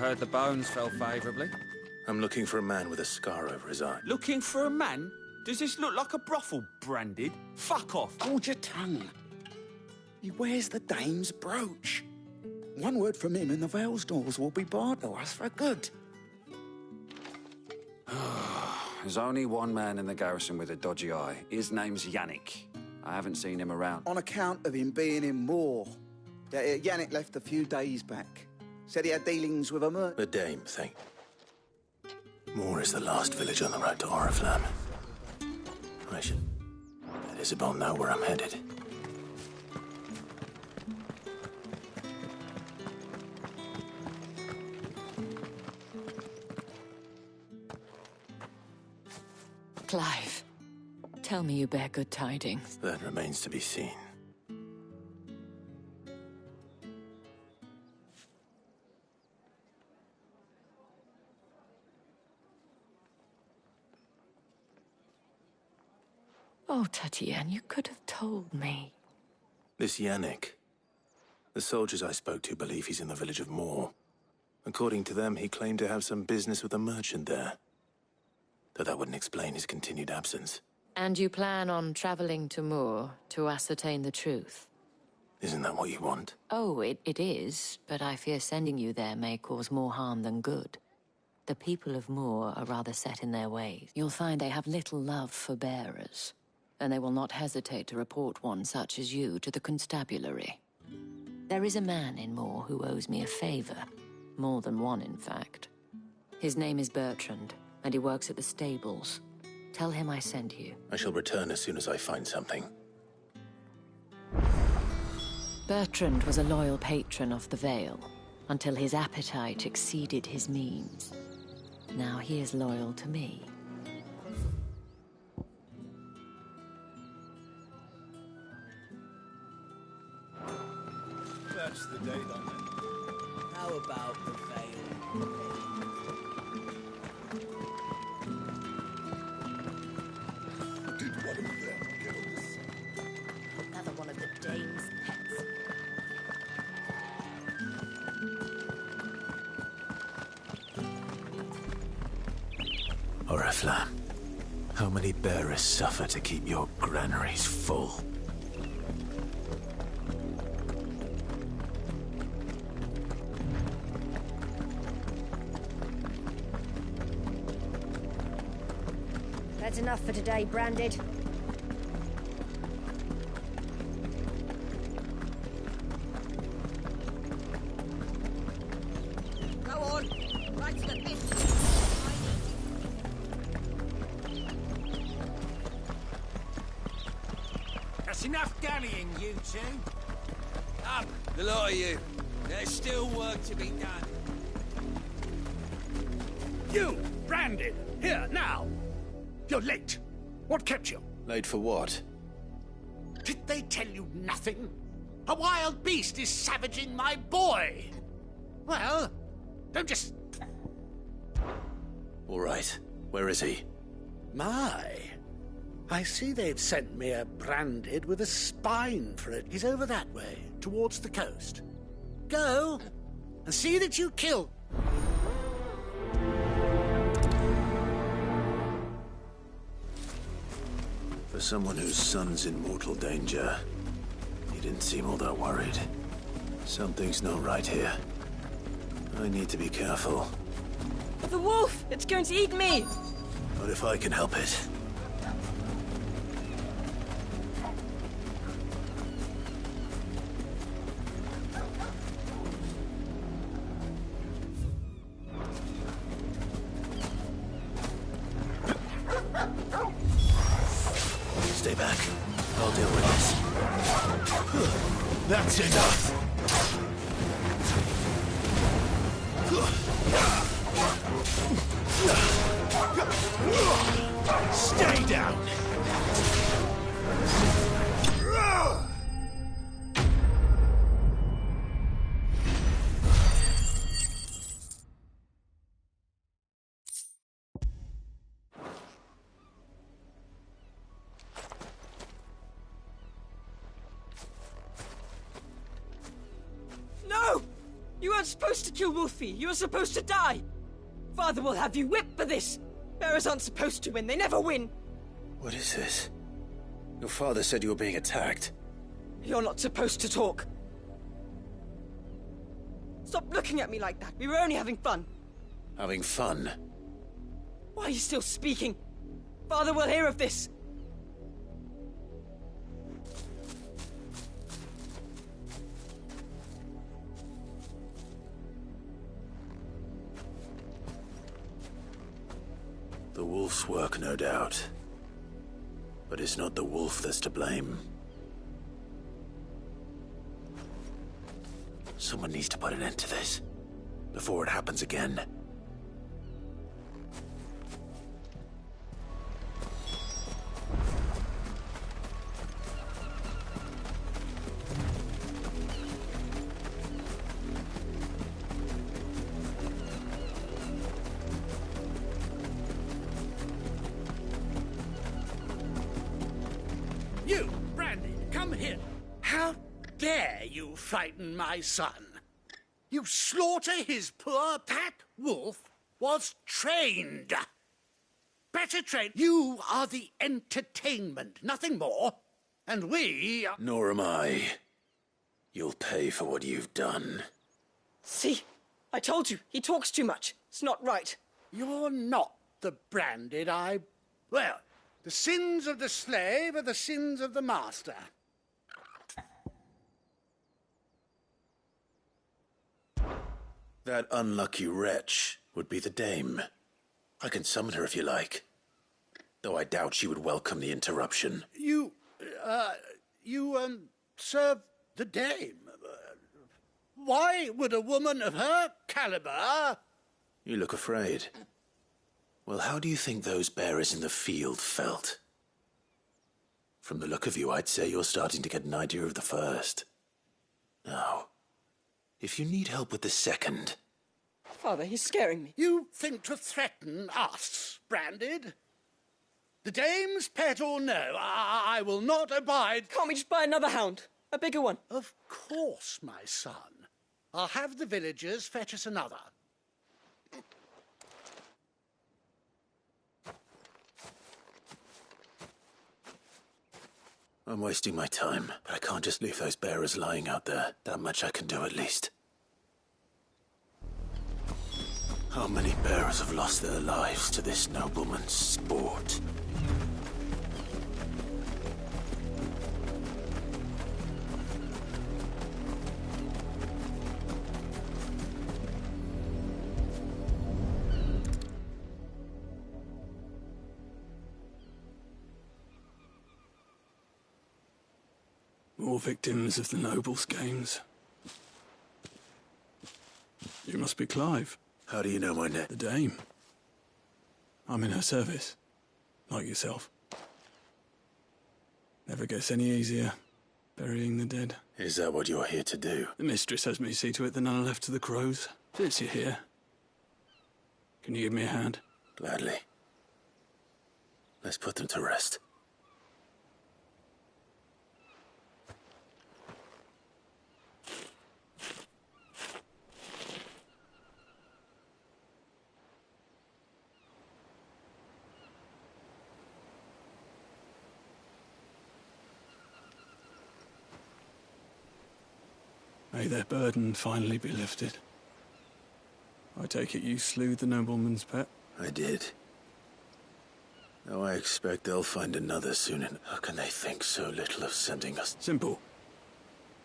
Heard the bones fell favourably. I'm looking for a man with a scar over his eye. Looking for a man? Does this look like a brothel, Branded? Fuck off. Hold your tongue. He wears the dame's brooch. One word from him and the Vale's doors will be barred to us for good. There's only one man in the garrison with a dodgy eye. His name's Yannick. I haven't seen him around. On account of him being in Moor. Yannick left a few days back. Said he had dealings with a merchant. The dame thing. Moor is the last village on the road to Oriflamme. I should let Isabel know where I'm headed. Clive, tell me you bear good tidings. That remains to be seen. Oh, Tatienne, you could have told me. This Yannick. The soldiers I spoke to believe he's in the village of Moor. According to them, he claimed to have some business with a merchant there. Though that wouldn't explain his continued absence. And you plan on traveling to Moor to ascertain the truth? Isn't that what you want? Oh, it is, but I fear sending you there may cause more harm than good. The people of Moor are rather set in their ways. You'll find they have little love for bearers, and they will not hesitate to report one such as you to the constabulary. There is a man in Moor who owes me a favor. More than one, in fact. His name is Bertrand, and he works at the stables. Tell him I sent you. I shall return as soon as I find something. Bertrand was a loyal patron of the Vale, until his appetite exceeded his means. Now he is loyal to me. That's the day, then. How about the Vale? Did one of them get on this? Another one of the dame's pets. Oriflamme, how many bearers suffer to keep your granaries full? That's enough for today, Branded. Go on, right to the pit. That's enough dallying, you two. Up, the lot of you. There's still work to be done. You, Branded, here, now. You're late. What kept you? Late for what? Did they tell you nothing? A wild beast is savaging my boy. Well, don't just... All right. Where is he? My. I see they've sent me a Branded with a spine for it. He's over that way, towards the coast. Go, and see that you kill... For someone whose son's in mortal danger, he didn't seem all that worried. Something's not right here. I need to be careful. The wolf! It's going to eat me! Not if I can help it. Stay back. I'll deal with this. That's enough! Stay down! supposed to kill Wolfie. You're supposed to die. Father will have you whipped for this. Bearers aren't supposed to win. They never win. What is this? Your father said you were being attacked. You're not supposed to talk. Stop looking at me like that. We were only having fun. Having fun? Why are you still speaking? Father will hear of this. The wolf's work, no doubt. But it's not the wolf that's to blame. Someone needs to put an end to this, before it happens again. You, Brandy, come here. How dare you frighten my son? You slaughter his poor Pat Wolf was trained. Better trained. You are the entertainment, nothing more. And we are... Nor am I. You'll pay for what you've done. See? I told you. He talks too much. It's not right. You're not the Branded I... Well, the sins of the slave are the sins of the master. That unlucky wretch would be the dame. I can summon her if you like. Though I doubt she would welcome the interruption. You serve the dame. Why would a woman of her caliber... You look afraid. Well, how do you think those bearers in the field felt? From the look of you, I'd say you're starting to get an idea of the first. Now, if you need help with the second... Father, he's scaring me. You think to threaten us, Branded? The dame's pet or no, I will not abide... Can't we just buy another hound? A bigger one? Of course, my son. I'll have the villagers fetch us another. I'm wasting my time, but I can't just leave those bearers lying out there. That much I can do at least. How many bearers have lost their lives to this nobleman's sport? More victims of the nobles' games. You must be Clive. How do you know my name? The dame. I'm in her service. Like yourself. Never gets any easier, burying the dead. Is that what you're here to do? The mistress has me see to it that none are left to the crows. Since you're here, can you give me a hand? Gladly. Let's put them to rest. May their burden finally be lifted. I take it you slew the nobleman's pet? I did. Now I expect they'll find another soon, and how can they think so little of sending us? Simple.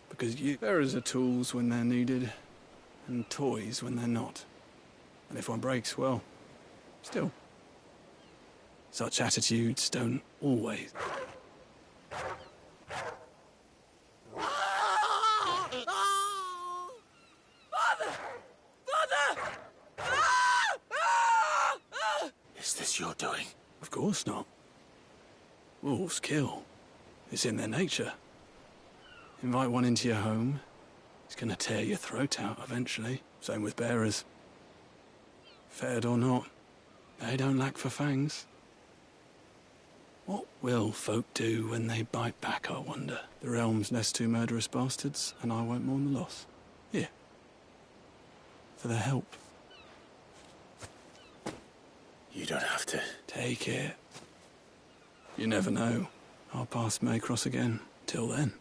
Because you bearers are tools when they're needed, and toys when they're not. And if one breaks, well, still. Such attitudes don't always... Is this your doing? Of course not. Wolves kill. It's in their nature. Invite one into your home, he's gonna tear your throat out eventually. Same with bearers. Fed or not, they don't lack for fangs. What will folk do when they bite back, I wonder? The realm's nest two murderous bastards, and I won't mourn the loss. Here. for the help. You don't have to. Take it. You never know. Our paths may cross again. Till then.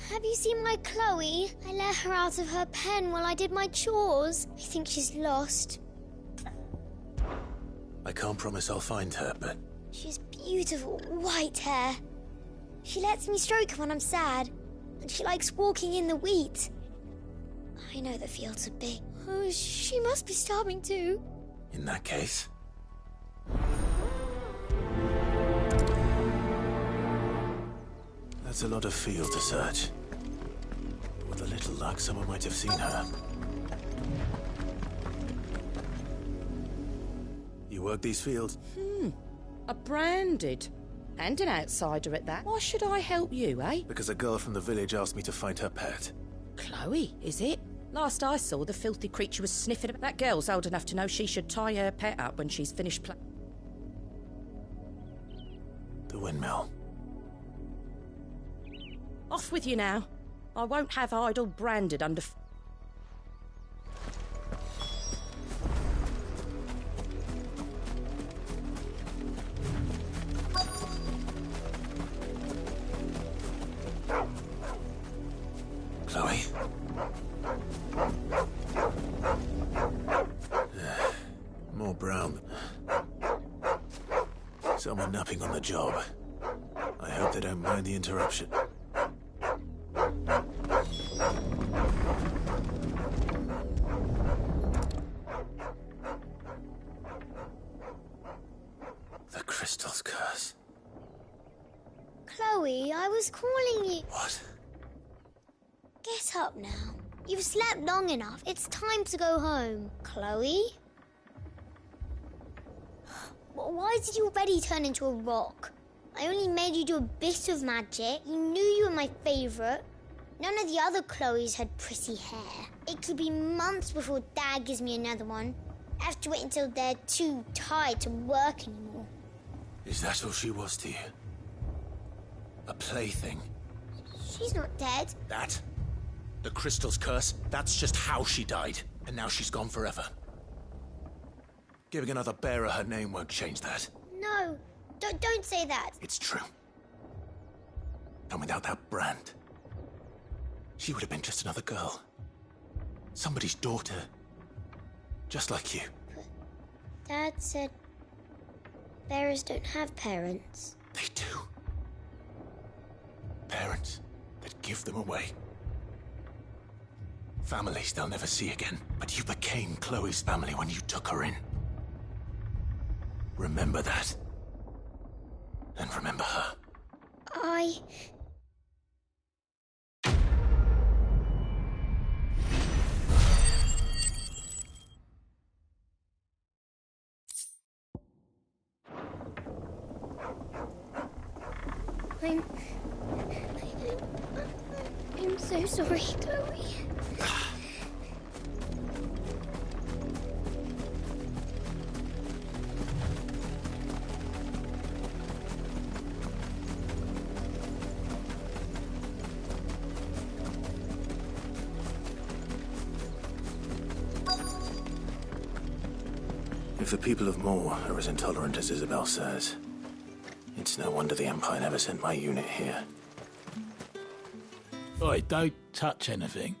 Have you seen my Chloe? I let her out of her pen while I did my chores. I think she's lost. I can't promise I'll find her, but... She has beautiful white hair. She lets me stroke her when I'm sad. And she likes walking in the wheat. I know the fields are big. Oh, she must be starving too. In that case... That's a lot of field to search. With a little luck, someone might have seen her. You work these fields? A branded. And an outsider at that. Why should I help you, eh? Because a girl from the village asked me to find her pet. Chloe, is it? Last I saw, the filthy creature was sniffing at that girl's old enough to know she should tie her pet up when she's finished playing. The windmill. Off with you now. I won't have idle branded under... Chloe? More brown. Someone napping on the job. I hope they don't mind the interruption. The crystal's curse. Chloe, I was calling you. What? Get up now. You've slept long enough. It's time to go home. Chloe? Why did you already turn into a rock? I only made you do a bit of magic. You knew you were my favourite. None of the other Chloes had pretty hair. It could be months before Dad gives me another one. I have to wait until they're too tired to work anymore. Is that all she was to you? A plaything? She's not dead. That? The crystal's curse? That's just how she died. And now she's gone forever. Giving another bearer her name won't change that. No, don't say that. It's true. And without that brand, she would have been just another girl. Somebody's daughter. Just like you. But Dad said bearers don't have parents. They do. Parents that give them away. Families they'll never see again. But you became Chloe's family when you took her in. Remember that. And remember her. I'm so sorry, Chloe. If the people of Moor are as intolerant as Isabel says, it's It's no wonder the Empire never sent my unit here. Oi, don't touch anything.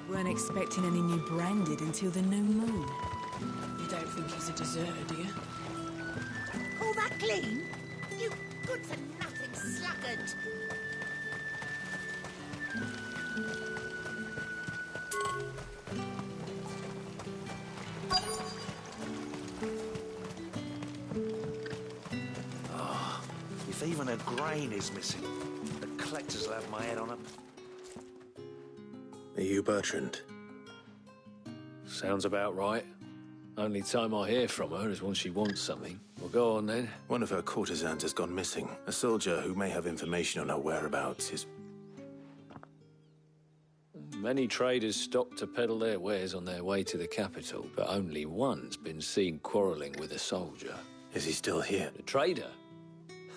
Weren't expecting any new branded until the new moon. You don't think he's a deserter, do you? All that clean? You good-for-nothing sluggard! Oh, if even a grain is missing, the collectors will have my head on them. Are you Bertrand? Sounds about right. Only time I hear from her is when she wants something. Well, go on then. One of her courtesans has gone missing. A soldier who may have information on her whereabouts is... Many traders stop to peddle their wares on their way to the capital, but only one's been seen quarrelling with a soldier. Is he still here? The trader?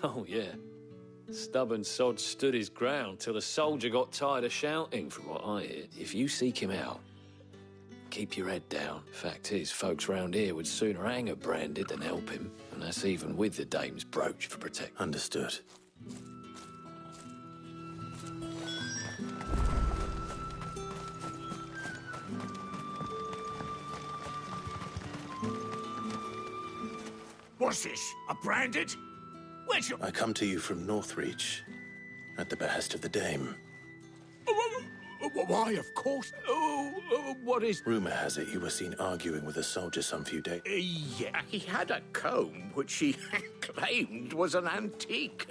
Oh, yeah. Stubborn sod stood his ground till the soldier got tired of shouting, from what I hear. If you seek him out, keep your head down. Fact is, folks round here would sooner hang a branded than help him, and that's even with the dame's brooch for protection. Understood. What's this? A branded? Where's your... I come to you from Northreach, at the behest of the Dame. Why, of course. What is... Rumor has it you were seen arguing with a soldier some few days... Yeah, he had a comb which he claimed was an antique.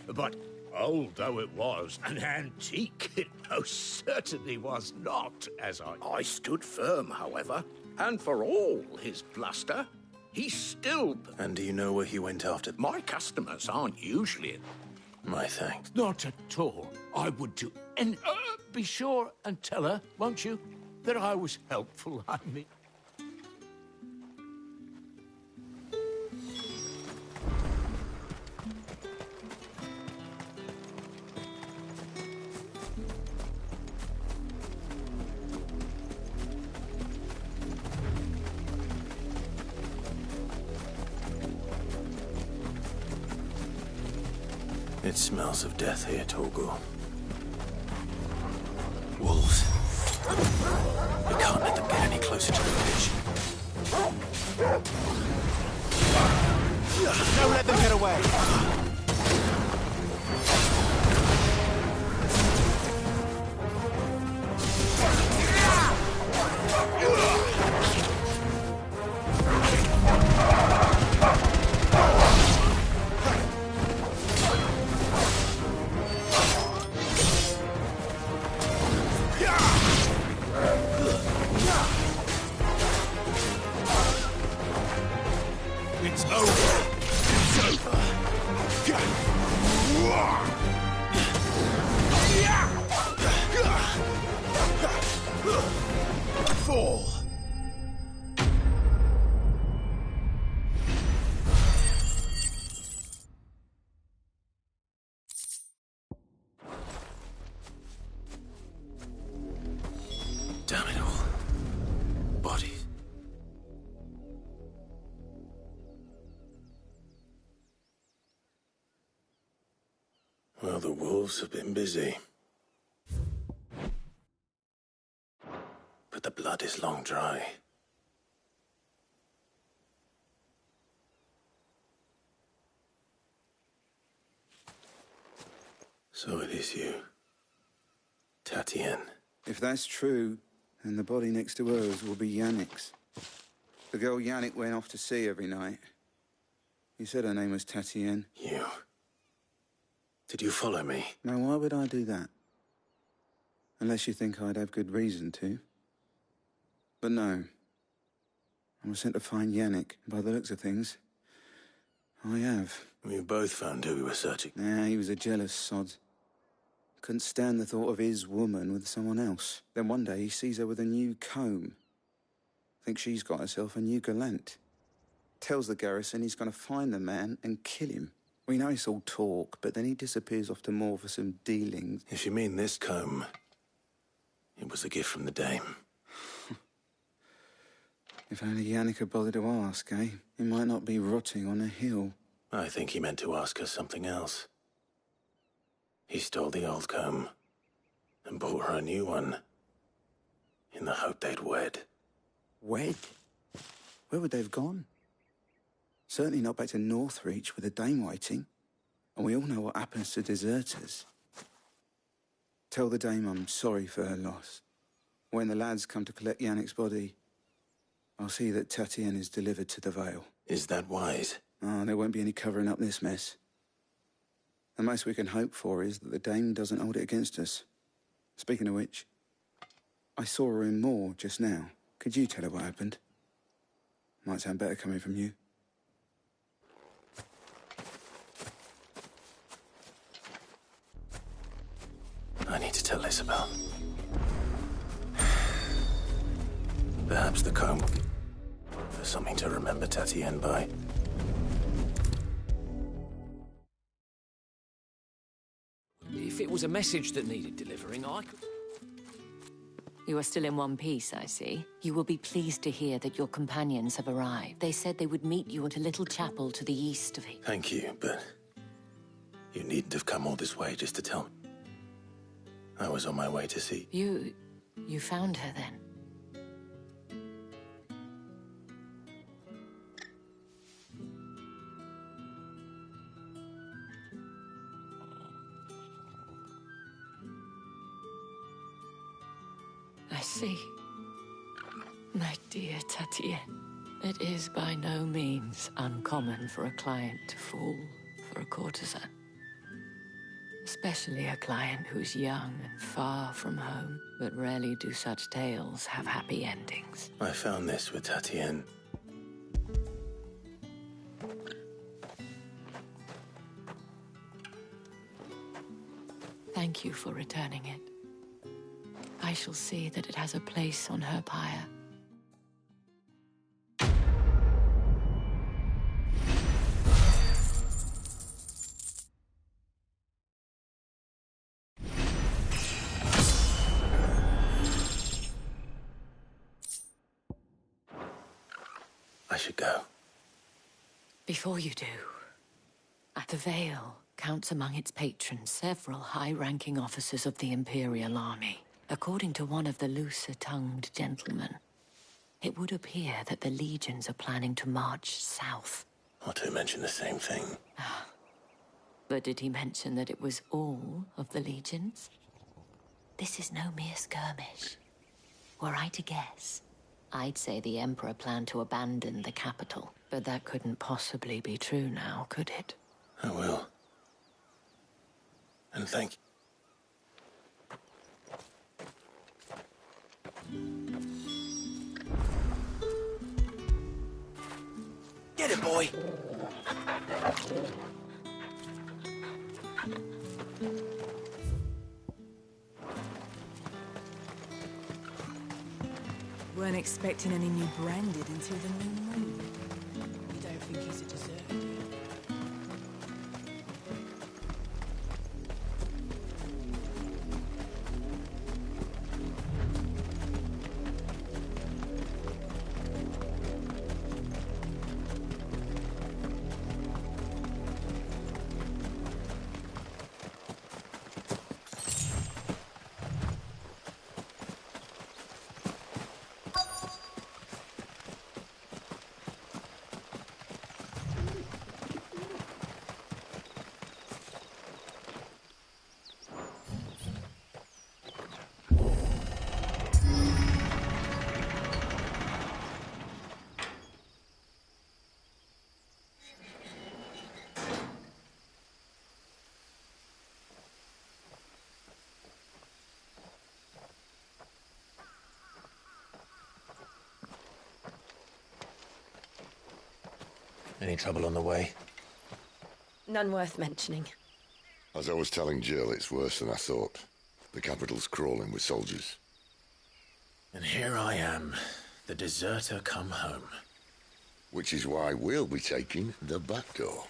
But old though it was, an antique it most certainly was not, as I stood firm, however. And for all his bluster, he still... And do you know where he went after... My customers aren't usually... My thanks. Not at all. I would do... And be sure and tell her, won't you, that I was helpful, I mean... It smells of death here, Torgal. Wolves. We can't let them get any closer to the village. Don't let them get away! It's over. It's over. Fall. Damn it all. Bodies. Well, the wolves have been busy. But the blood is long dry. So it is you, Tatienne. If that's true, then the body next to hers will be Yannick's. The girl Yannick went off to see every night. You said her name was Tatienne. You. Did you follow me? Now, why would I do that? Unless you think I'd have good reason to. But no. I was sent to find Yannick. By the looks of things, I have. We both found who we were searching. Nah, he was a jealous sod. Couldn't stand the thought of his woman with someone else. Then one day he sees her with a new comb. Thinks she's got herself a new gallant. Tells the garrison he's going to find the man and kill him. We know it's all talk, but then he disappears off to Moor for some dealings. If you mean this comb, it was a gift from the dame. If only Yannick had bothered to ask, eh? He might not be rotting on a hill. I think he meant to ask her something else. He stole the old comb and bought her a new one in the hope they'd wed. Wed? Where would they have gone? Certainly not back to Northreach with the dame waiting. And we all know what happens to deserters. Tell the dame I'm sorry for her loss. When the lads come to collect Yannick's body, I'll see that Tatienne is delivered to the Vale. Is that wise? Oh, there won't be any covering up this mess. The most we can hope for is that the dame doesn't hold it against us. Speaking of which, I saw her in Moor just now. Could you tell her what happened? Might sound better coming from you. I need to tell Isabel. Perhaps the comb will be something to remember Tatienne by. If it was a message that needed delivering, I could... You are still in one piece, I see. You will be pleased to hear that your companions have arrived. They said they would meet you at a little chapel to the east of here. Thank you, but you needn't have come all this way just to tell me. I was on my way to see... You found her then? I see. My dear Tatienne, it is by no means uncommon for a client to fall for a courtesan. Especially a client who's young and far from home. But rarely do such tales have happy endings. I found this with Tatienne. Thank you for returning it. I shall see that it has a place on her pyre. I should go. Before you do, at the Vale counts among its patrons several high-ranking officers of the Imperial Army. According to one of the looser-tongued gentlemen, it would appear that the legions are planning to march south. Or to mention the same thing. But did he mention that it was all of the legions? This is no mere skirmish. Were I to guess, I'd say the Emperor planned to abandon the capital. But that couldn't possibly be true now, could it? I will. And thank you. Get it, boy! Weren't expecting any new branded until the new moon. You don't think he's a deserter? Any trouble on the way? None worth mentioning. As I was telling Jill, it's worse than I thought. The capital's crawling with soldiers. And here I am, the deserter come home. Which is why we'll be taking the back door.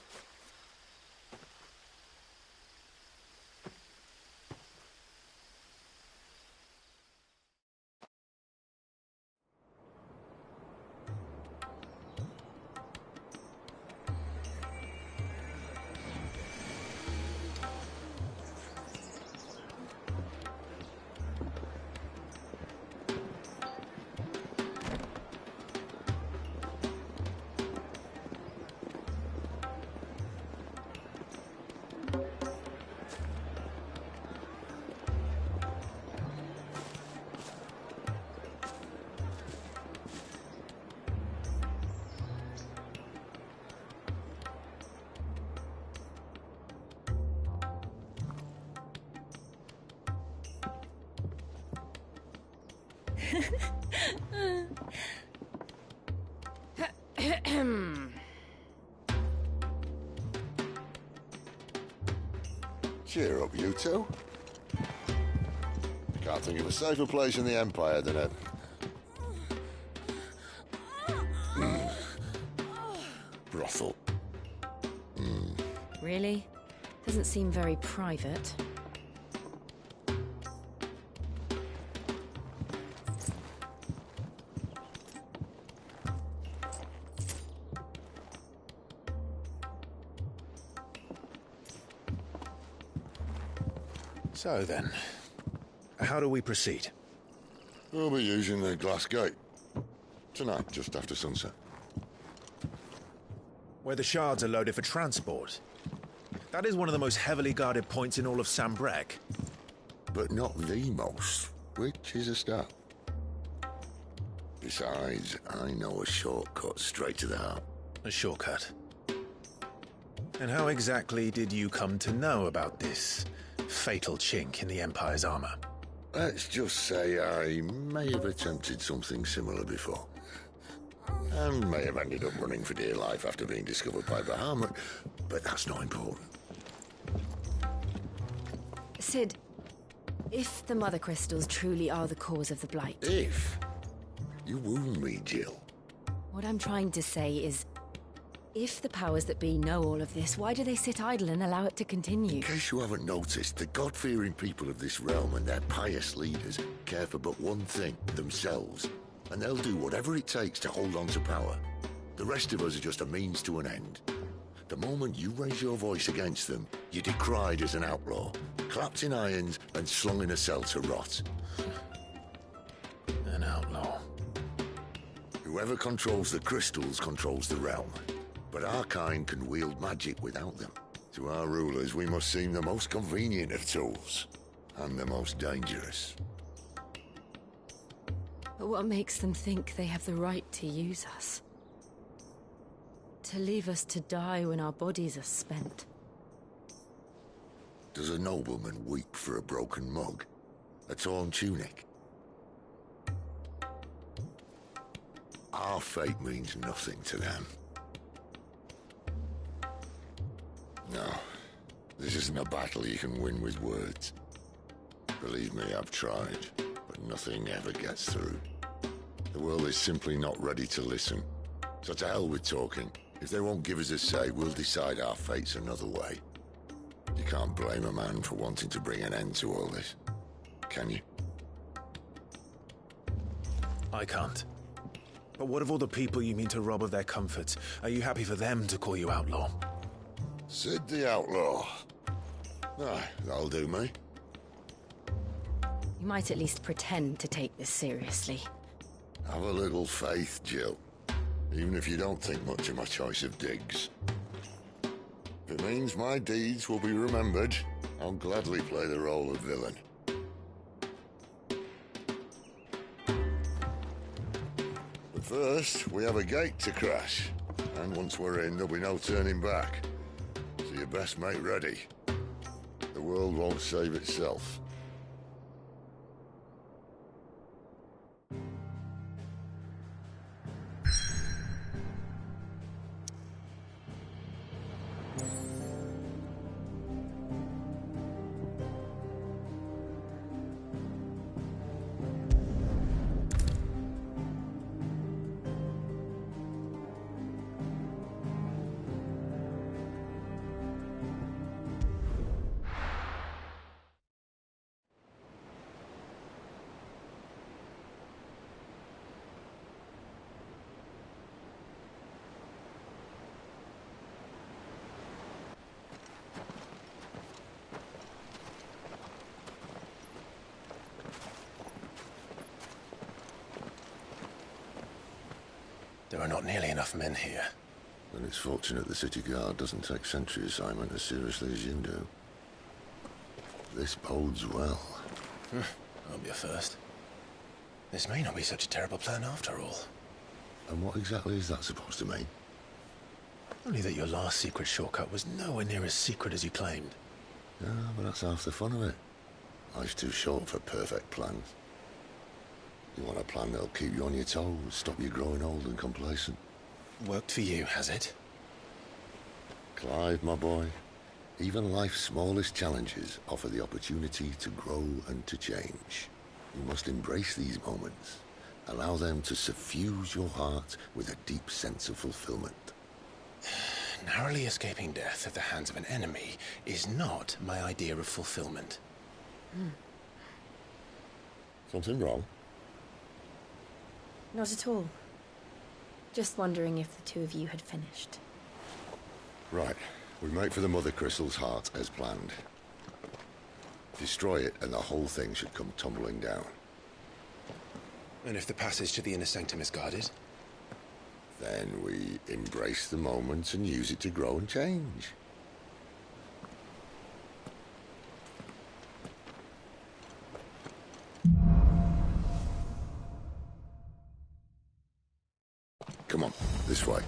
Cheer up, you two. Can't think of a safer place in the Empire than a... brothel. Really? Doesn't seem very private. So then, how do we proceed? We'll be using the Glass Gate. Tonight, just after sunset. Where the shards are loaded for transport. That is one of the most heavily guarded points in all of Sambrek. But not the most, which is a start. Besides, I know a shortcut straight to the heart. A shortcut? And how exactly did you come to know about this fatal chink in the Empire's armor? Let's just say I may have attempted something similar before. And may have ended up running for dear life after being discovered by Bahamut, but that's not important. Sid, if the Mother Crystals truly are the cause of the Blight... If? You wound me, Jill. What I'm trying to say is, if the powers that be know all of this, why do they sit idle and allow it to continue? In case you haven't noticed, the God-fearing people of this realm and their pious leaders care for but one thing, themselves. And they'll do whatever it takes to hold on to power. The rest of us are just a means to an end. The moment you raise your voice against them, you're decried as an outlaw, clapped in irons and slung in a cell to rot. An outlaw. Whoever controls the crystals controls the realm. But our kind can wield magic without them. To our rulers, we must seem the most convenient of tools. And the most dangerous. But what makes them think they have the right to use us? To leave us to die when our bodies are spent? Does a nobleman weep for a broken mug? A torn tunic? Our fate means nothing to them. No, this isn't a battle you can win with words. Believe me, I've tried, but nothing ever gets through. The world is simply not ready to listen. So to hell with talking. If they won't give us a say, we'll decide our fates another way. You can't blame a man for wanting to bring an end to all this, can you? I can't. But what of all the people you mean to rob of their comforts? Are you happy for them to call you outlaw? Sid the Outlaw. Aye, that'll do me. You might at least pretend to take this seriously. Have a little faith, Jill. Even if you don't think much of my choice of digs. If it means my deeds will be remembered, I'll gladly play the role of villain. But first, we have a gate to crash. And once we're in, there'll be no turning back. So you best make ready. The world won't save itself. There are not nearly enough men here. Then it's fortunate the city guard doesn't take sentry assignment as seriously as you do. This bodes well. I'll be a first. This may not be such a terrible plan after all. And what exactly is that supposed to mean? Only that your last secret shortcut was nowhere near as secret as you claimed. Yeah, but that's half the fun of it. Life's too short for perfect plans. You want a plan that'll keep you on your toes, stop you growing old and complacent. Worked for you, has it? Clive, my boy, even life's smallest challenges offer the opportunity to grow and to change. You must embrace these moments. Allow them to suffuse your heart with a deep sense of fulfillment. Narrowly escaping death at the hands of an enemy is not my idea of fulfillment. Something wrong? Not at all. Just wondering if the two of you had finished. Right. We make for the Mother Crystal's heart as planned. Destroy it and the whole thing should come tumbling down. And if the passage to the inner sanctum is guarded? Then we embrace the moment and use it to grow and change. Come on, this way.